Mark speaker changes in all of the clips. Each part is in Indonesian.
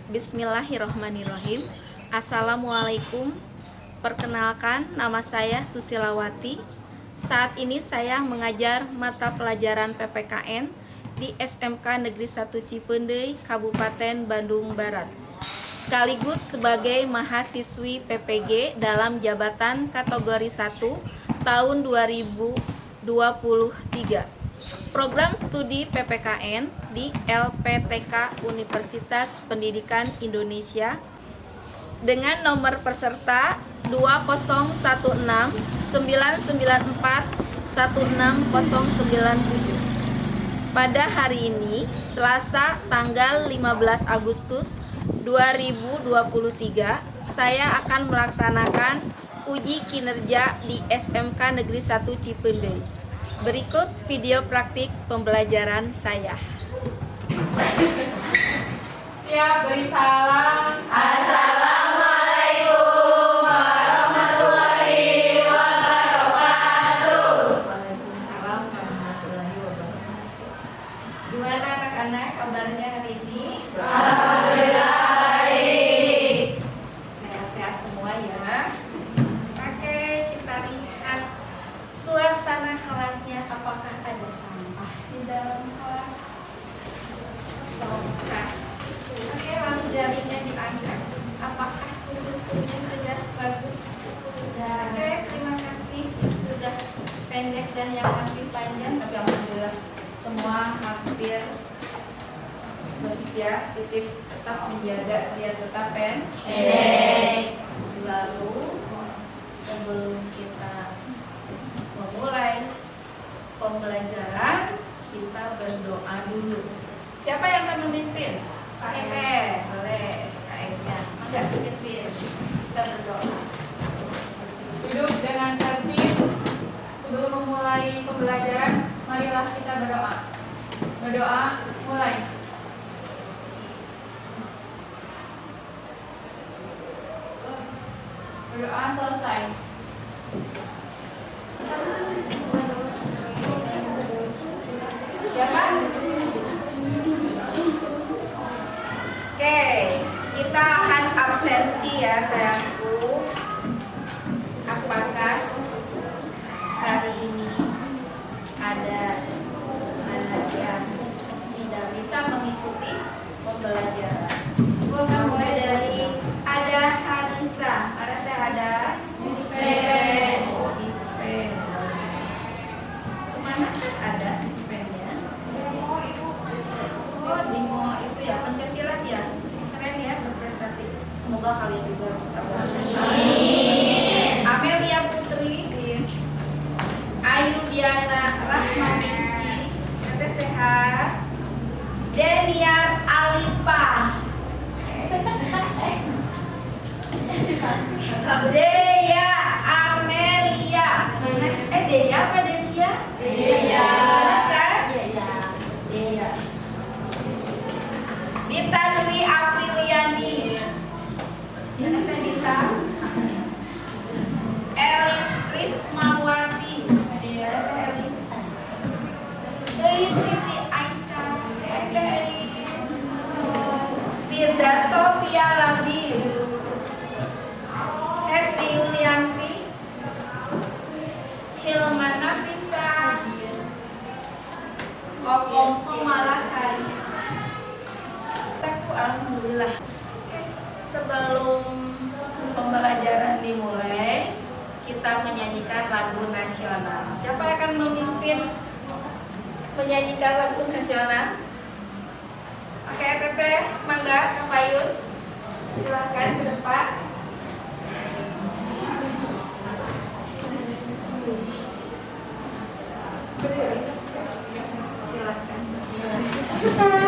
Speaker 1: Bismillahirrohmanirrohim. Assalamualaikum. Perkenalkan, nama saya Susilawati. Saat ini saya mengajar mata pelajaran PPKN di SMK Negeri 1 Cipendei, Kabupaten Bandung Barat. Sekaligus sebagai mahasiswi PPG dalam jabatan kategori 1 tahun 2023. Program studi PPKN di LPTK Universitas Pendidikan Indonesia dengan nomor peserta 2016994 16097. Pada hari ini, Selasa tanggal 15 Agustus 2023, saya akan melaksanakan uji kinerja di SMK Negeri 1 Cipendei. Berikut video praktik pembelajaran saya.
Speaker 2: Siap, beri salam.
Speaker 3: Assalamualaikum warahmatullahi wabarakatuh.
Speaker 1: Waalaikumsalam warahmatullahi wabarakatuh. Gimana anak-anak kabarnya hari ini?
Speaker 3: Alhamdulillah baik.
Speaker 1: Sehat-sehat semua ya. Oke, kita lihat suasana kelasnya. Apakah ada sampah di dalam kelas? Ataukah? Oke, lalu jaringnya diangkat. Apakah kutu-kutunya sudah bagus? Sudah. Oke, terima kasih yang sudah pendek dan yang masih panjang. Tapi alhamdulillah semua hampir bagus ya. Titip tetap menjaga biar tetap pendek. Lalu sebelum kita memulai pembelajaran, kita berdoa dulu. Siapa yang akan memimpin? Kak Eme, boleh. Kak Eme, enggak memimpin. Kita berdoa.
Speaker 2: Duduk dengan tertib. Sebelum memulai pembelajaran, marilah kita berdoa. Berdoa, mulai. Berdoa selesai.
Speaker 1: Siapa? Oke, kita akan absensi ya sayangku. Apakah hari ini ada anak yang tidak bisa mengikuti pembelajaran? Gue akan mulai dari ada Hanisa. Ada
Speaker 3: Dispen.
Speaker 1: Dispen. Kemana ada dispennya? Oh, di mall itu ya, Pencaksilat ya. Keren ya, berprestasi. Semoga kalian juga bisa berprestasi. Amelia Putri, Ayu Diana Rahmanisi, Teteh sehat. Deniar Alipa. Dea Amelia. Dea apa Dea?
Speaker 3: Dea.
Speaker 1: Benar kan?
Speaker 3: Iya.
Speaker 1: Dea. Dita Dwi Apriliani. Mana Teh Dita? Elis Rismawati. Mana Teh Elis? Siti Aisyah. Elis. Firda Sofia Labil. Hesti Yulianti. Hilman Nafisa. Kokom Malasari. Aku alhamdulillah. Oke, sebelum pembelajaran dimulai, kita menyanyikan lagu nasional. Siapa yang akan memimpin menyanyikan lagu nasional? Oke, Teteh, mangga, Kak Payun. Silahkan ke depan. Silahkan.
Speaker 3: Tanah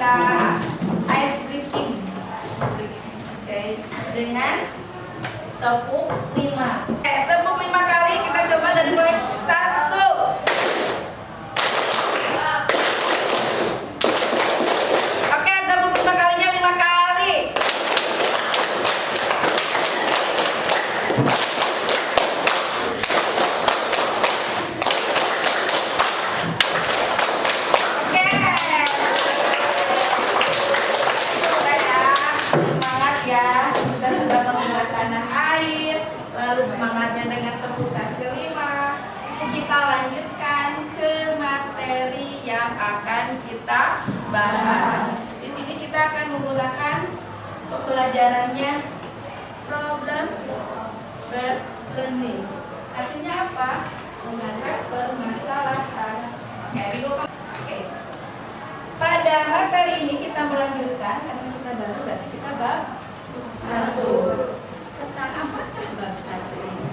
Speaker 1: ada ice breaking. Oke, dengan tepuk 5. Tepuk 5 kali, kita coba dari mulai 1. Oke, tepuk 5 kalinya 5 kali. Oke. Semangat ya. Kita sudah mengingat tanah air, lalu semangatnya dengan tepukan kelima. Kita lanjutkan ke materi yang akan kita bahas. Di sini kita akan menggunakan pembelajarannya problem based learning. Artinya apa? Mengangkat permasalahan. Oke. Pada materi ini kita melanjutkan karena kita baru, berarti kita bab 1. Tentang apakah bab 1 ini?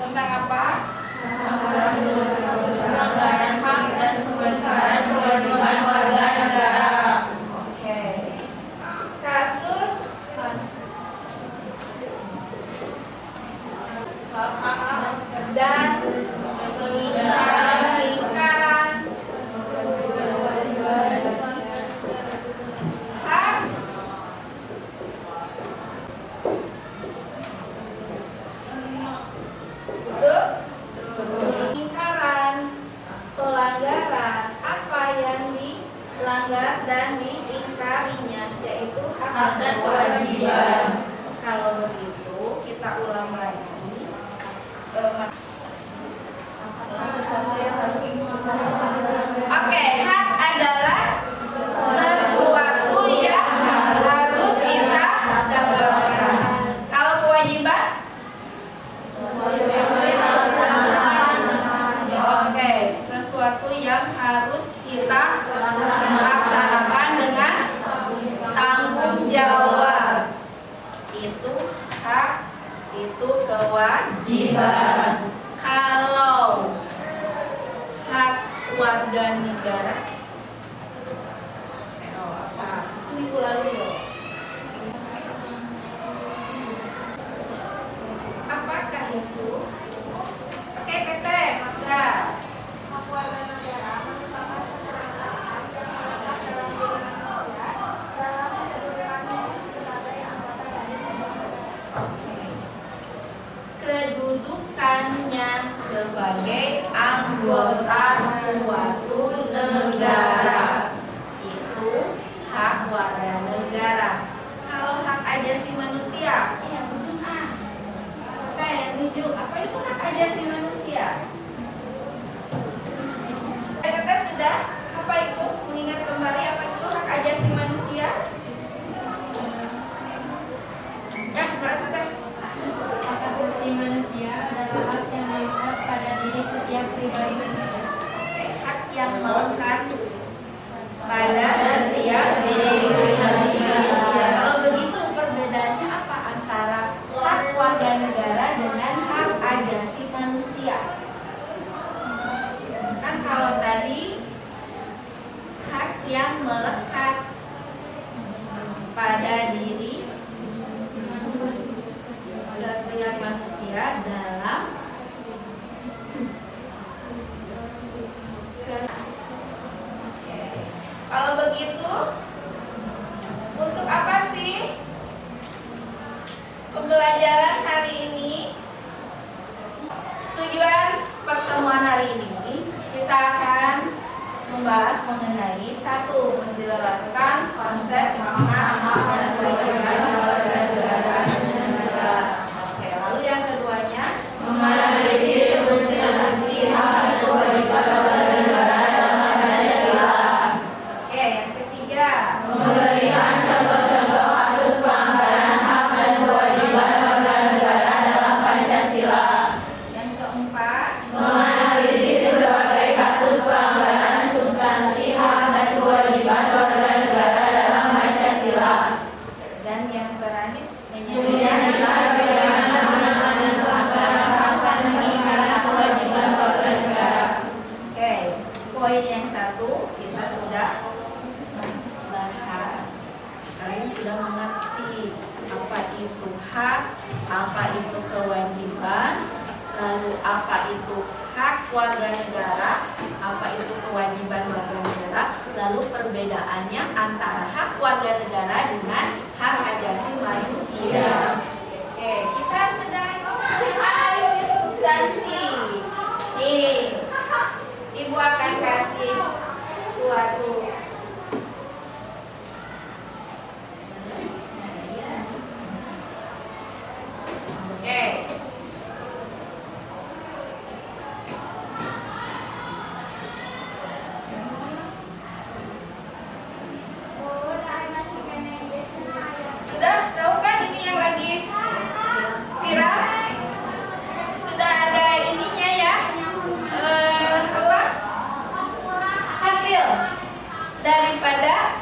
Speaker 1: Tentang apa?
Speaker 3: Pelanggaran hak dan kebenaran kewajiban warga negara.
Speaker 1: Oke. Kasus
Speaker 3: Hak
Speaker 1: dan lingkaran hak betul? Lingkaran pelanggaran apa yang dilanggar dan diingkarinya, yaitu hak dan kewajiban. Kalau begitu kita ulang lagi. Sesuatu yang harus Oke, hak adalah sesuatu yang harus kita dapatkan. Kalau kewajiban? Oke, sesuatu yang harus kita laksanakan dengan tanggung jawab. Itu hak, itu kewajiban. Kalau hak warga negara, apa? Itu minggu lalu loh. Apakah itu? Oke, Tete, maka hak warga negara merupakan kewenangan manusia dalam kedudukannya sebagai anggota dari sebuah negara. Kedudukannya sebagai anggota suatu negara itu hak warga negara. Kalau hak ajasi manusia, ya nuju nuju. Apa itu hak ajasi manusia? Kita sudah apa itu? Mengingat kembali apa itu hak ajasi manusia? Ya, berarti teh.
Speaker 4: Hak asasi manusia adalah hak yang melekat pada diri setiap pribadi manusia.
Speaker 1: Hak yang melekat pada setiap diri manusia. Kalau begitu perbedaannya apa antara hak warga negara dengan hak ajasi manusia? Kan kalau tadi hak yang melekat pada diri setiap manusia dalam Kalau begitu, untuk apa sih pembelajaran hari ini? Tujuan pertemuan hari ini kita akan membahas mengenai satu, menjelaskan konsep makna hak dan kewajiban warga negara dengan jelas. Oke, lalu yang keduanya
Speaker 3: menganalisis substansi hak dan kewajiban warga negara dalam Pancasila.
Speaker 1: Oke, yang ketiga
Speaker 3: Memberikan contoh-contoh kasus pelanggaran hak dan kewajiban warga negara dalam Pancasila.
Speaker 1: yang keempat
Speaker 3: Menganalisis berbagai kasus pelanggaran substansi hak dan kewajiban warga negara dalam Pancasila. apa itu hak warga negara, apa itu kewajiban warga negara, lalu perbedaannya antara hak warga negara dengan hak asasi manusia. Oke, kita sedang analisis substansi. Nih, Ibu akan kasih suatu sudah tahu kan ini yang lagi viral? Sudah ada ininya ya? Apa? Hasil daripada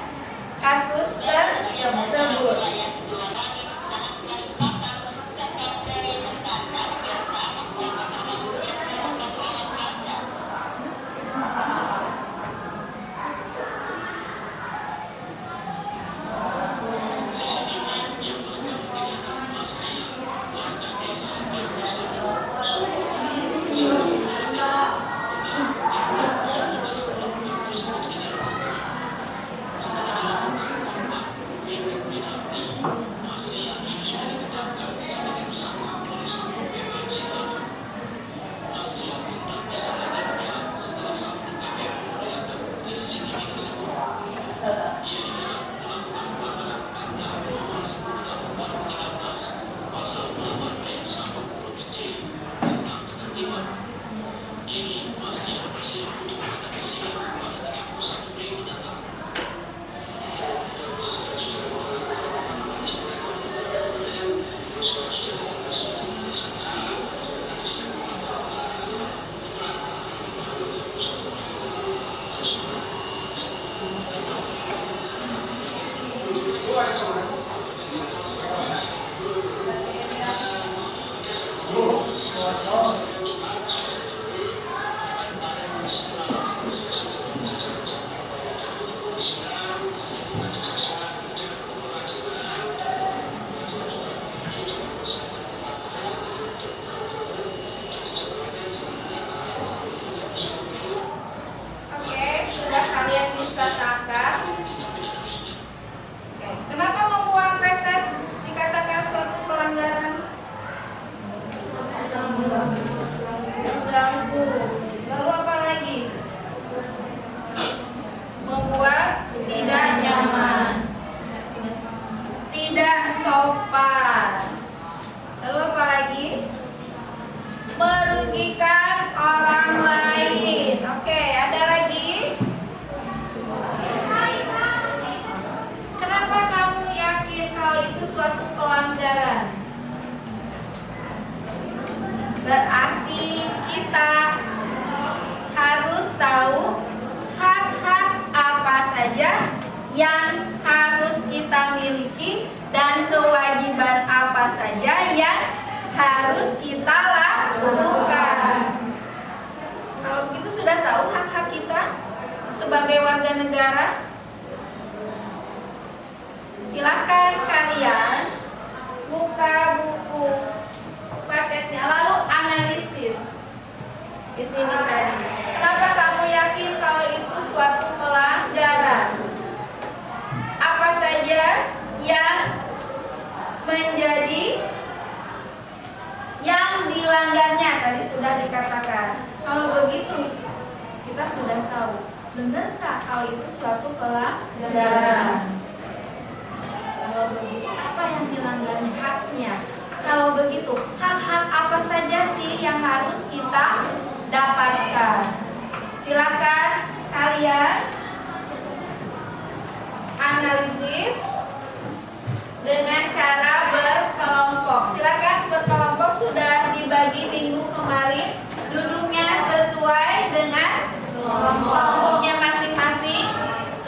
Speaker 3: kasus tersebut. Oke, sudah kalian bisa takar? Oke, kenapa membuang feses dikatakan suatu pelanggaran? Mengganggu. Lalu apa lagi? Membuat tidak nyaman, tidak sopan. Lalu apa lagi? Merugikan orang lain. Oke, ada lagi? Kenapa kamu yakin kalau itu suatu pelanggaran? Berarti kita harus tahu hak-hak apa saja yang harus kita miliki dan kewajiban apa saja yang harus kita lakukan. Kalau begitu sudah tahu hak-hak kita sebagai warga negara? Silahkan kalian buka buku paketnya lalu analisis di sini tadi. Kenapa kamu yakin kalau itu suatu pelanggaran? Apa saja yang menjadi yang dilanggarnya tadi sudah dikatakan. Kalau begitu kita sudah tahu, benarkah kalau itu suatu pelanggaran? Kalau begitu apa yang dilanggarnya? Haknya. Kalau begitu hak-hak apa saja sih yang harus kita dapatkan? Silakan kalian analisis dengan cara berkelompok. Silakan berkelompok, sudah dibagi minggu kemarin. Duduknya sesuai dengan kelompoknya masing-masing.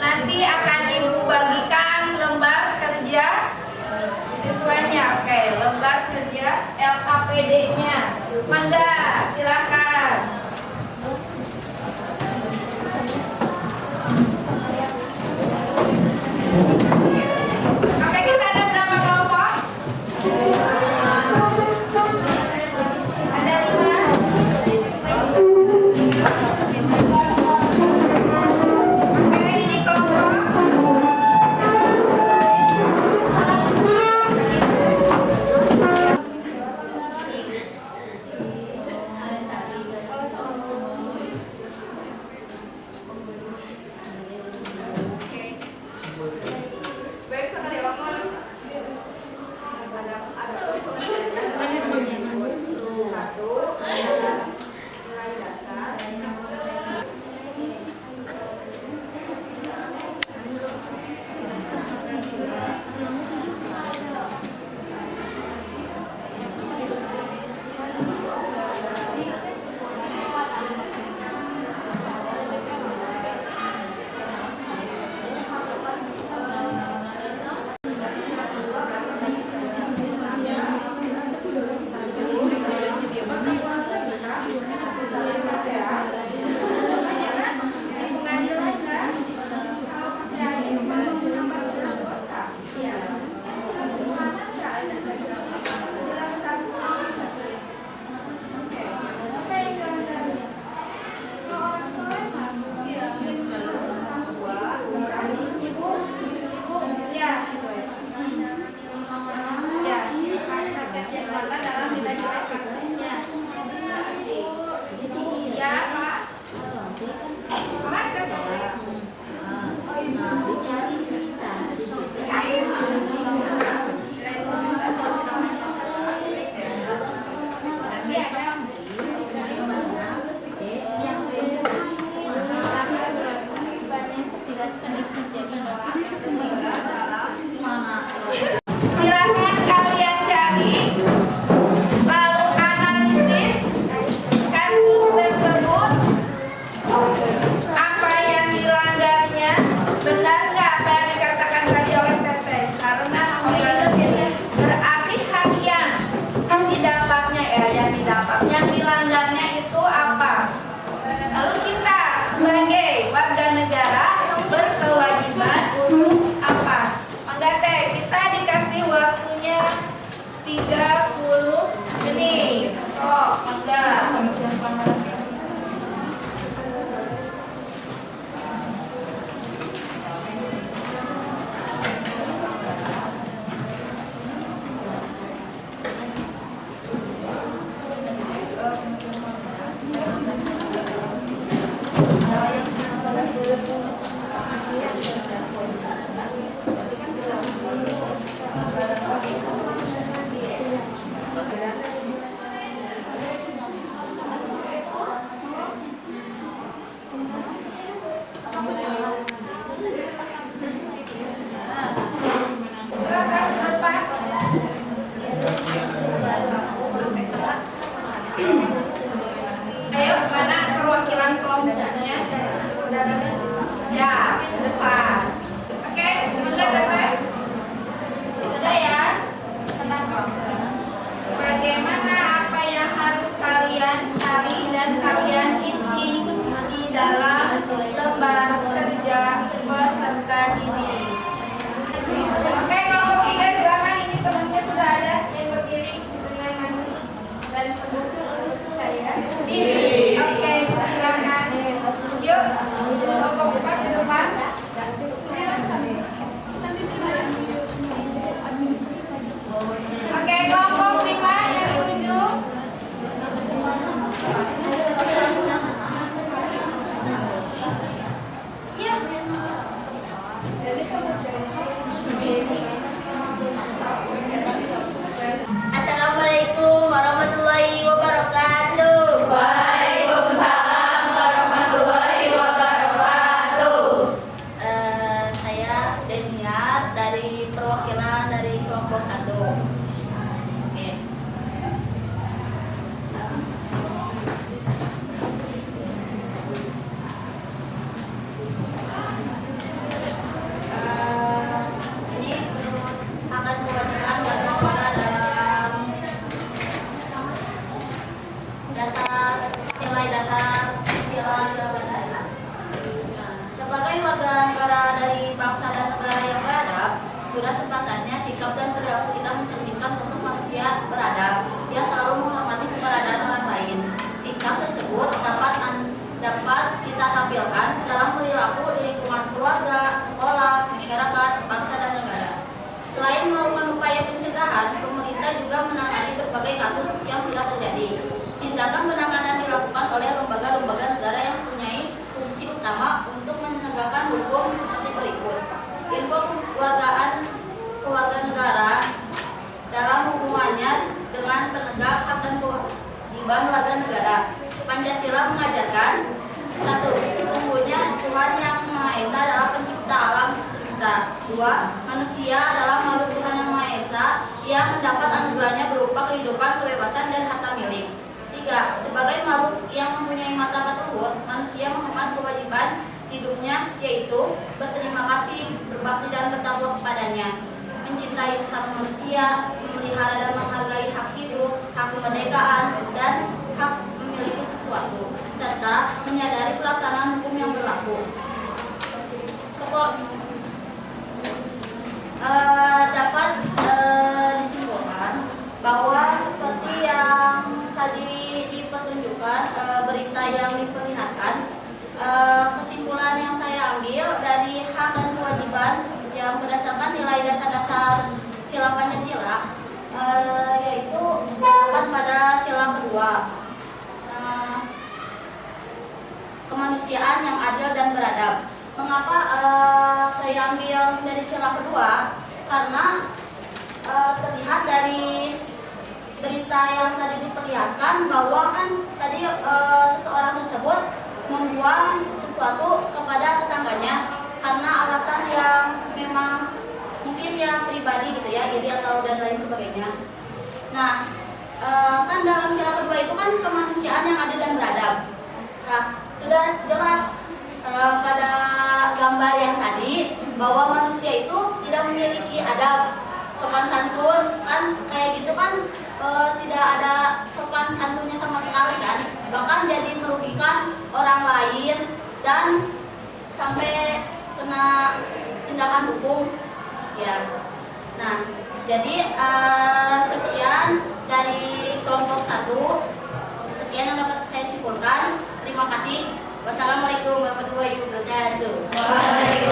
Speaker 3: Nanti akan Ibu bagikan lembar kerja siswanya. Oke, lembar kerja LKPD-nya. Mangga, silakan. Oke, kita ada berapa kelompok? Ada 5.
Speaker 1: dilanggarnya itu apa? Lalu kita sebagai warga negara berkewajiban untuk apa? Mangga teh, kita dikasih waktunya 30 menit. Sok, mangga. Silakan ke depan. Ayo, mana perwakilan kelompoknya? Ya, ke depan. Oke, mangga teh. Sudah ya? Bagaimana apa yang harus kalian cari dan kalian isi di dalam lembar kerja peserta didik? Oke, kelompok 3 silakan, ini temannya sudah ada yang berdiri dengan manis dan penuh saya. Diri. Oke, silakan. Yuk, kelompok 4 ke depan. Oke, kelompok 5 yang di ujung. Iya.
Speaker 3: Assalamualaikum warahmatullahi wabarakatuh.
Speaker 1: Waalaikumsalam warahmatullahi wabarakatuh.
Speaker 3: Saya Deniat dari perwakilan dari kelompok 1. Oke. Ini menurut akan kewajiban warga negara dalam nilai dasar sila Pancasila. Sebagai warga negara dari bangsa dan negara yang beradab, sudah sepantasnya sikap dan perilaku kita mencerminkan sosok manusia beradab yang selalu menghormati keberadaan orang lain. Sikap tersebut dapat kita tampilkan dalam perilaku di lingkungan keluarga, sekolah, masyarakat, bangsa dan negara. Selain melakukan upaya pencegahan, pemerintah juga menangani berbagai kasus yang sudah terjadi. Tindakan penanganan dilakukan oleh lembaga-lembaga negara yang mempunyai fungsi utama untuk menegakkan hukum seperti berikut. Info kewarganegaraan dalam hubungannya dengan penegak hak dan kewajiban warga negara. Pancasila mengajarkan 1. Sesungguhnya Tuhan yang Maha Esa adalah pencipta alam semesta. 2. Manusia adalah makhluk Tuhan yang Maha Esa yang mendapat anugerahnya berupa kehidupan, kebebasan, dan harta milik. 3. Sebagai makhluk yang mempunyai martabat luhur, manusia mengemban kewajiban hidupnya, yaitu berterima kasih, berbakti dan bertakwa kepadanya, mencintai sesama manusia, memelihara dan menghargai hak hidup, hak kemerdekaan, dan hak memiliki sesuatu, serta menyadari pelaksanaan hukum yang berlaku. Dapat disimpulkan bahwa seperti yang tadi dipertunjukkan berita yang diperlihatkan, kesimpulan yang saya ambil dari hak dan kewajiban yang berdasarkan nilai dasar-dasar sila Pancasila, yaitu terdapat pada sila kedua, kemanusiaan yang adil dan beradab. Mengapa saya ambil dari sila kedua? Karena terlihat dari berita yang tadi diperlihatkan bahwa kan tadi seseorang tersebut membuang sesuatu kepada tetangganya karena alasan yang memang mungkin yang pribadi gitu ya, iri atau dan lain sebagainya. Nah, kan dalam sila kedua itu kan kemanusiaan yang adil dan beradab. Nah, sudah jelas pada gambar yang tadi bahwa manusia itu tidak memiliki adab, sopan santun, kan kayak gitu kan tidak ada sopan santunnya sama sekali kan. dan sampai kena tindakan hukum ya. Nah, jadi sekian dari kelompok 1. Sekian yang dapat saya simpulkan. Terima kasih. Wassalamualaikum warahmatullahi wabarakatuh.
Speaker 2: Assalamualaikum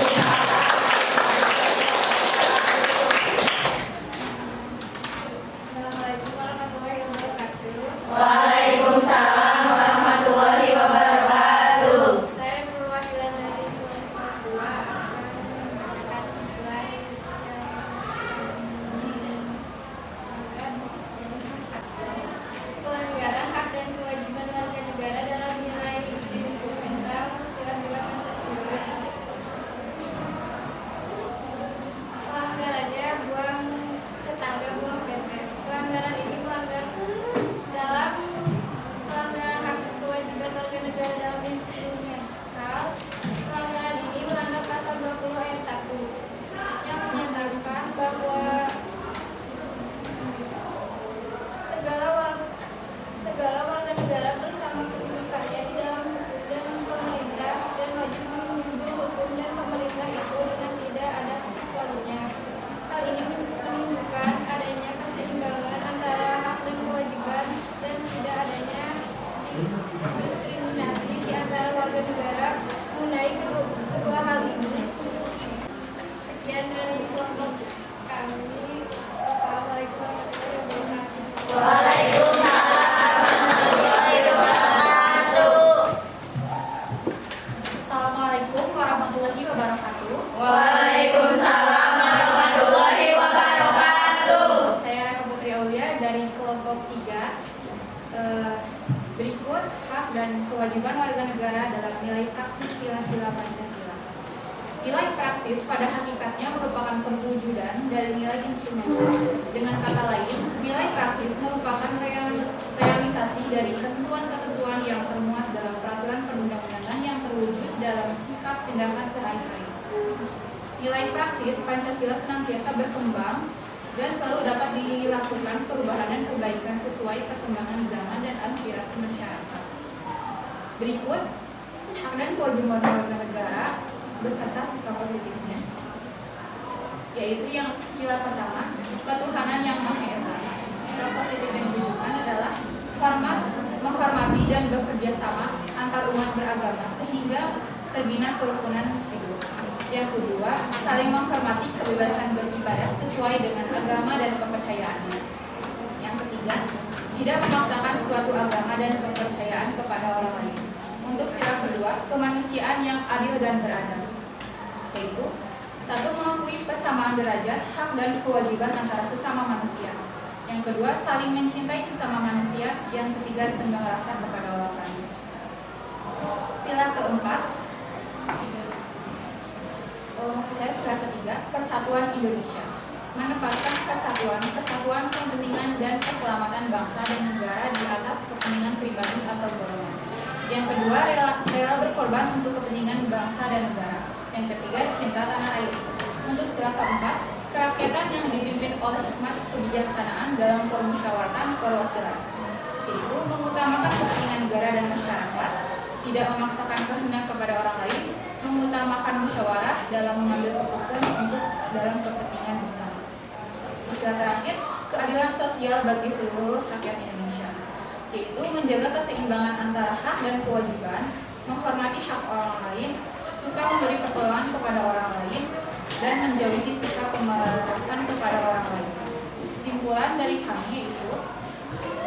Speaker 2: warahmatullahi wabarakatuh.
Speaker 1: Waalaikumsalam warahmatullahi wabarakatuh.
Speaker 2: Saya perwakilan dari kelompok 2 akan membacakan nilai pelanggaran hak dan kewajiban warga negara dalam nilai fundamental sila-sila Pancasila. Pelanggarannya buang tetangga buang pesek. Pelanggaran ini melanggar dalam pelanggaran hak dan kewajiban warga negara dalam instrumental. Pelanggaran ini melanggar pasal 20 ayat 1 yang menyatakan bahwa segala warga negara bersama kedudukannya di dalam hukum dan pemerintah dan wajib menunjukkan hukum dan pemerintah itu dengan tidak ada kecualinya. Hal ini menunjukkan adanya keseimbangan antara hak dan kewajiban dan tidak adanya diskriminasi di antara warga negara mengenai kedua hal ini. Sekian dari kelompok kami. Wassalamualaikum warahmatullahi wabarakatuh.
Speaker 1: Waalaikumsalam warahmatullahi wabarakatuh.
Speaker 2: Assalamualaikum warahmatullahi wabarakatuh.
Speaker 1: Waalaikumsalam warahmatullahi wabarakatuh.
Speaker 2: Saya Raka Putri Aulia dari kelompok 3. Berikut hak dan kewajiban warga negara dalam nilai praksis sila-sila Pancasila. Nilai praksis pada hakikatnya merupakan perwujudan dari nilai instrumental. Dengan kata lain, nilai praksis merupakan realisasi dari ketentuan-ketentuan yang termuat dalam peraturan perundang-undangan yang terwujud dalam sikap tindakan sehari-hari. Nilai praksis Pancasila senantiasa berkembang dan selalu dapat dilakukan perubahan dan perbaikan sesuai perkembangan zaman dan aspirasi masyarakat. Berikut hak dan kewajiban warga negara beserta sikap positifnya, yaitu yang sila pertama, ketuhanan yang Maha Esa. Sikap positif yang dibutuhkan adalah menghormati dan bekerja sama antar umat beragama sehingga terbina kerukunan hidup. Yang kedua, saling menghormati kebebasan beribadah sesuai dengan agama dan kepercayaannya. Yang ketiga, tidak memaksakan suatu agama dan kepercayaan kepada orang lain. Untuk sila kedua, kemanusiaan yang adil dan beradab, yaitu 1. Mengakui persamaan derajat, hak dan kewajiban antara sesama manusia. Yang kedua, saling mencintai sesama manusia. Yang ketiga, tenggang rasa kepada orang lain. Sila keempat, sila ketiga, persatuan Indonesia. Menempatkan kesatuan, kepentingan dan keselamatan bangsa dan negara di atas kepentingan pribadi atau golongan. Yang kedua, rela berkorban untuk kepentingan bangsa dan negara. Yang ketiga, cinta tanah air. Untuk sila keempat, kerakyatan yang dipimpin oleh hikmat kebijaksanaan dalam permusyawaratan perwakilan, yaitu mengutamakan kepentingan negara dan masyarakat, tidak memaksakan kehendak kepada orang lain, mengutamakan musyawarah dalam mengambil keputusan untuk dalam kepentingan bersama. Sila terakhir, keadilan sosial bagi seluruh rakyat Indonesia, yaitu menjaga keseimbangan antara hak dan kewajiban, menghormati hak orang lain, suka memberi pertolongan kepada orang lain, dan menjauhi sikap pemerasan kepada orang lain. Kesimpulan dari kami yaitu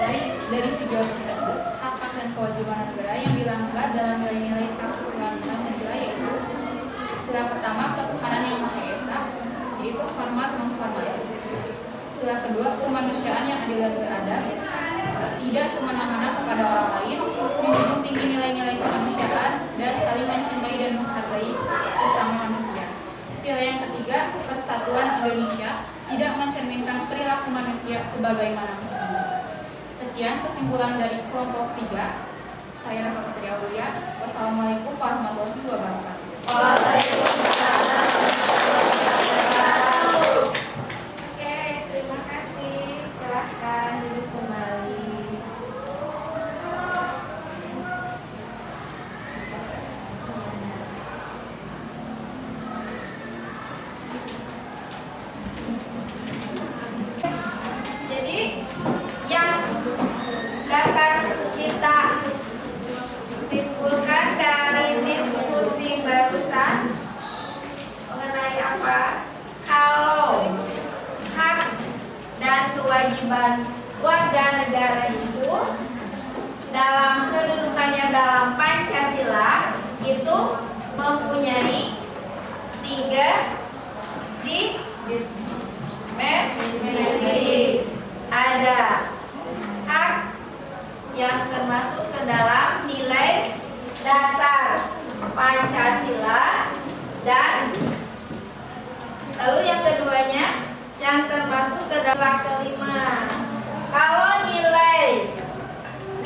Speaker 2: dari video tersebut, hak dan kewajiban negara yang dilanggar dalam nilai-nilai praksis Pancasila yaitu sila pertama, ketuhanan yang Maha Esa, yaitu hormat menghormati. Sila kedua, kemanusiaan yang adil dan beradab, tidak semena-mena kepada orang lain, menjunjung tinggi nilai-nilai kemanusiaan, dan saling mencintai dan menghargai sesama manusia. Sila yang ketiga, persatuan Indonesia, tidak mencerminkan perilaku manusia sebagaimana mestinya. Sekian kesimpulan dari kelompok 3. Saya Raka Putri Aulia. Wassalamualaikum warahmatullahi wabarakatuh.
Speaker 1: Oke, terima kasih. Silahkan duduk kembali.
Speaker 3: termasuk ke dalam nilai dasar Pancasila. Dan lalu yang keduanya yang termasuk ke dalam kelima. Kalau nilai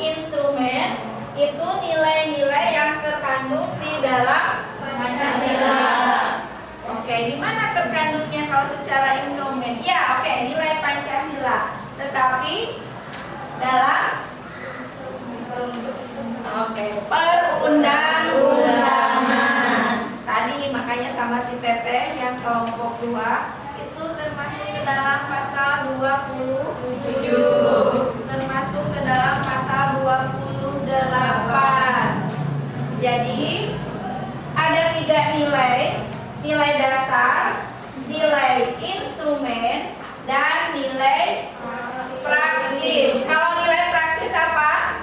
Speaker 3: instrumen itu nilai-nilai yang terkandung di dalam Pancasila. Oke, di mana terkandungnya kalau secara instrumen? Ya, oke, nilai Pancasila. Tetapi dalam perundang-undangan. Tadi makanya sama si Teteh yang kelompok 2 itu termasuk ke dalam pasal 27, termasuk ke dalam pasal 28. Jadi ada 3 nilai, nilai dasar, nilai instrumen, dan nilai praksis. Kalau nilai praksis apa?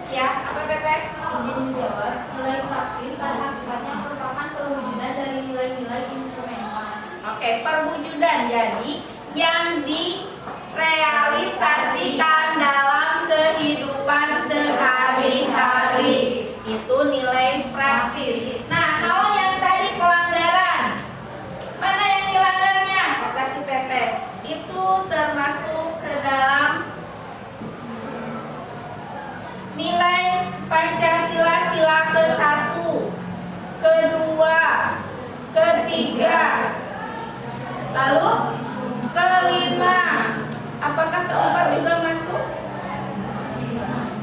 Speaker 3: Ya, apa Teteh?
Speaker 1: Izin menjawab, nilai praksis pada hakikatnya merupakan perwujudan dari nilai-nilai instrumental.
Speaker 3: Oke, perwujudan. Jadi yang direalisasikan dalam kehidupan sehari-hari itu nilai praksis. Nah, kalau yang tadi pelanggaran, mana yang dilanggarnya? Kata si Teteh, itu termasuk ke dalam nilai Pancasila sila ke-1, ke-2, ke-3, lalu ke-5. Apakah ke-4 juga masuk?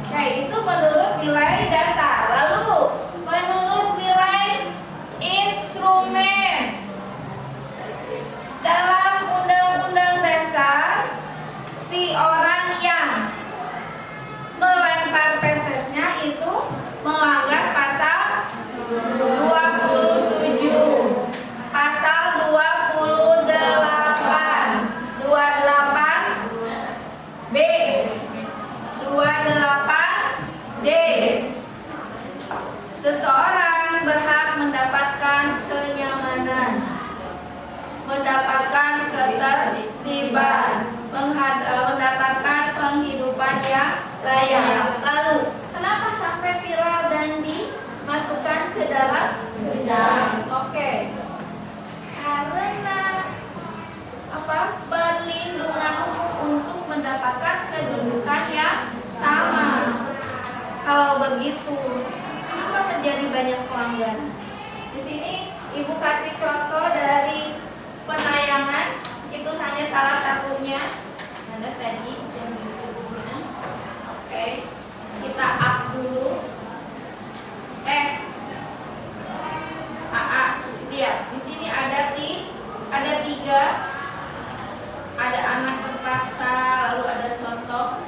Speaker 3: Oke, itu menurut nilai dasar. Lalu menurut nilai instrumen dalam Undang-Undang Dasar, si orang yang melempar pesesnya itu melanggar pasal 27, pasal 28, 28B, 28D. Seseorang berhak mendapatkan kenyamanan, mendapatkan ketertiban, mendapatkan penghidupan yang layak. Lalu, kenapa sampai viral dan dimasukkan ke dalam undang? Oke. Karena apa? Perlindungan hukum untuk mendapatkan kedudukan yang sama. Kalau begitu, kenapa terjadi banyak pelanggaran? Di sini Ibu kasih contoh dari penayangan, itu hanya salah satunya. Ada tadi yang di YouTube-nya. Oke, kita up dulu. Lihat di sini ada 3, ada anak terpaksa, lalu ada contoh,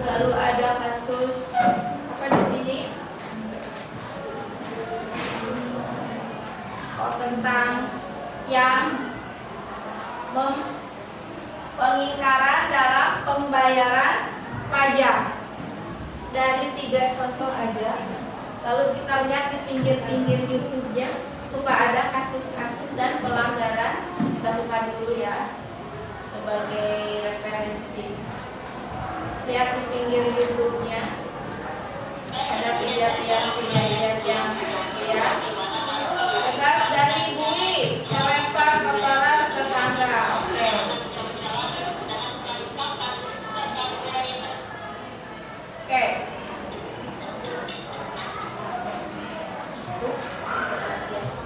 Speaker 3: lalu ada kasus apa di sini? Tentang yang pengingkaran dalam pembayaran pajak. Dari 3 contoh aja. Lalu kita lihat di pinggir-pinggir YouTube-nya suka ada kasus-kasus dan pelanggaran. Kita buka dulu ya sebagai referensi. Lihat di pinggir YouTube-nya ada kejadian yang ya. Tegas dari Bui melempar kotoran ke tangga. Oke.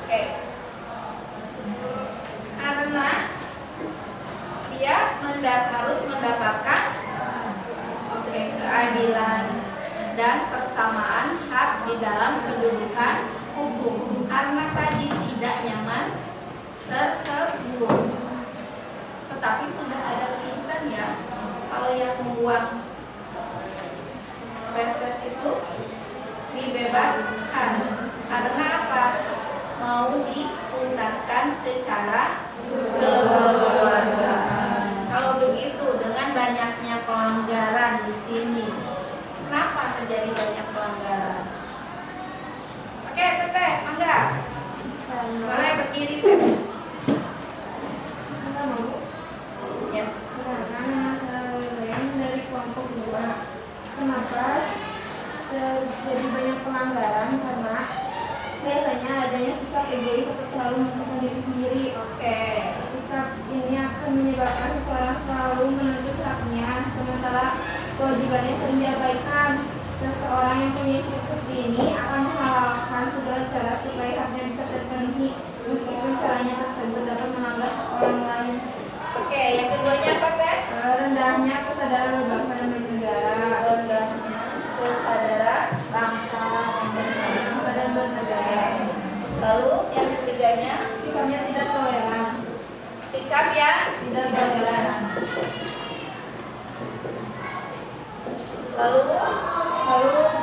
Speaker 3: Oke. Karena dia harus mendapatkan keadilan dan persamaan hak di dalam kedudukan hukum. Karena tadi tidak nyaman tersebut. Tetapi sudah ada putusan ya, kalau yang membuang feses itu dibebaskan. Karena apa? Mau dituntaskan secara kekeluargaan. Kalau begitu, dengan banyaknya pelanggaran di sini, kenapa terjadi banyak pelanggaran? Oke, Teteh, Angga. Suaranya berdiri, Teteh. segala kewajibannya sering diabaikan. Seseorang yang punya isi seperti ini akan menghalalkan segala cara supaya haknya bisa terpenuhi, meskipun caranya tersebut dapat melanggar orang lain.
Speaker 1: Oke, yang keduanya apa teh?
Speaker 3: Rendahnya kesadaran berbangsa dan bernegara.
Speaker 1: Rendahnya kesadaran bangsa dan bernegara. Lalu yang ketiganya,
Speaker 3: Sikapnya tidak toleran.
Speaker 1: sikap yang
Speaker 3: Tidak toleran.
Speaker 1: lalu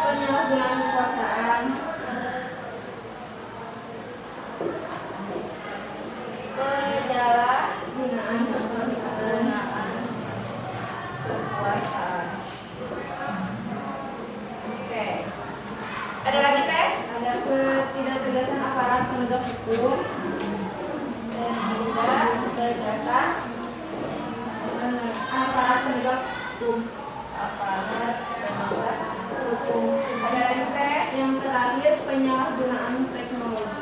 Speaker 3: Penyalahgunaan kekuasaan.
Speaker 1: penyalahgunaan
Speaker 3: Gunaan
Speaker 1: kekuasaan. Oke. Ada lagi teh?
Speaker 3: ada ketidaktegasan aparat penegak hukum.
Speaker 1: Dan tidak tegasan
Speaker 3: Aparat penegak hukum.
Speaker 1: aparat penegak
Speaker 3: Hukum.
Speaker 1: Ada lagi teh?
Speaker 3: Yang terakhir penyalahgunaan teknologi.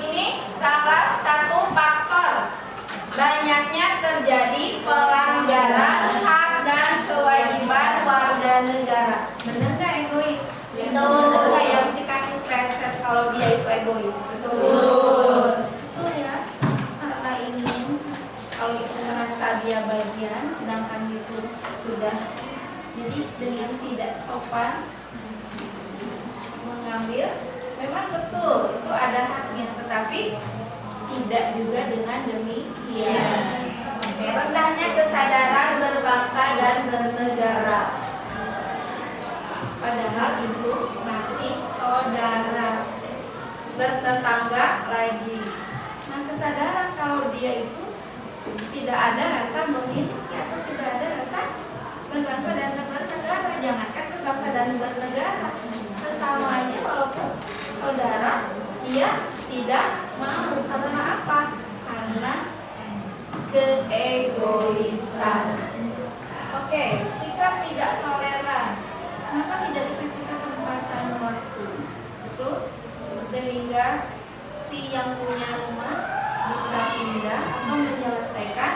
Speaker 1: Ini salah satu faktor banyaknya terjadi pelanggaran hak dan kewajiban warga negara. Bener nggak egois? Betul nggak yang si kasus PSS kalau dia itu egois? Betul. Betul ya. Karena ingin kalau itu merasa dia bagian, sedangkan itu sudah jadi dengan tidak sopan mengambil. Memang betul itu ada haknya, tetapi tidak juga dengan demikian. Oke, rendahnya kesadaran berbangsa dan bernegara. Padahal itu masih saudara, bertetangga lagi. Nah, kesadaran kalau dia itu tidak ada rasa memiliki atau tidak ada rasa berbangsa dan bernegara, jangankan berbangsa dan bernegara, sesamanya walaupun saudara dia tidak mau. Karena apa? Karena keegoisan. Oke, sikap tidak toleran. Kenapa tidak dikasih kesempatan waktu? Betul? Sehingga si yang punya rumah bisa pindah atau menyelesaikan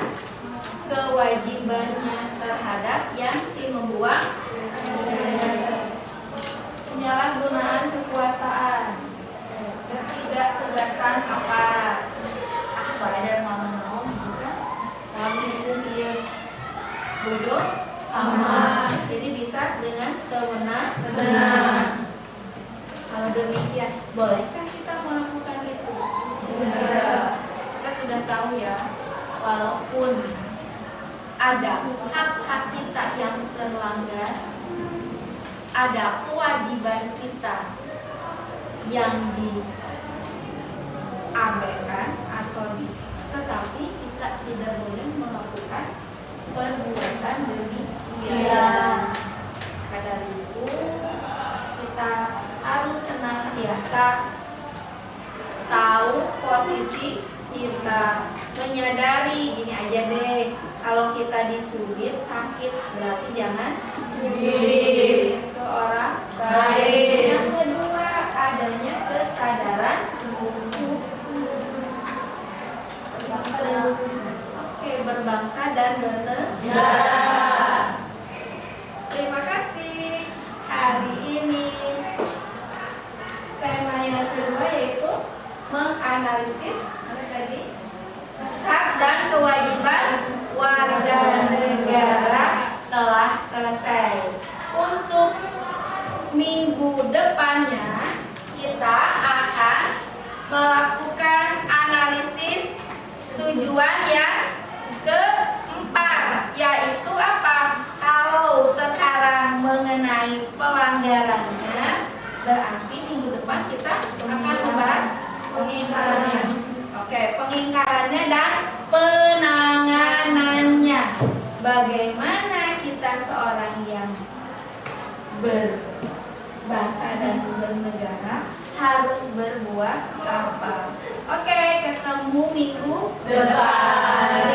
Speaker 1: kewajibannya terhadap yang si membuang. Penyalahgunaan kekuasaan, ketidaktegasan aparat. Badan mama naon juga lalu hukum dia bodoh amat, jadi bisa dengan sewenang-wenang. Kalau demikian, bolehkah kita melakukan itu? Kita sudah tahu ya, walaupun ada hak-hak kita yang terlanggar, ada kewajiban kita yang diabaikan tetapi kita tidak boleh melakukan perbuatan demikian. Karena itu kita harus senantiasa tahu posisi kita, menyadari gini aja deh, kalau kita dicubit sakit berarti jangan cubit ke orang lain. Yang kedua, adanya kesadaran hukum. Oke, berbangsa dan bernegara. Terima kasih. Hari ini tema yang kedua yaitu menganalisis hak dan kewajiban warga negara telah selesai. Untuk minggu depannya kita akan melakukan analisis tujuan yang keempat, yaitu apa? Kalau sekarang mengenai pelanggarannya, berarti minggu depan kita akan membahas pengingkarannya. Oke, pengingkarannya dan penanganannya. Bagaimana kita seorang yang berbangsa dan bernegara harus berbuat apa? Oke, ketemu minggu depan.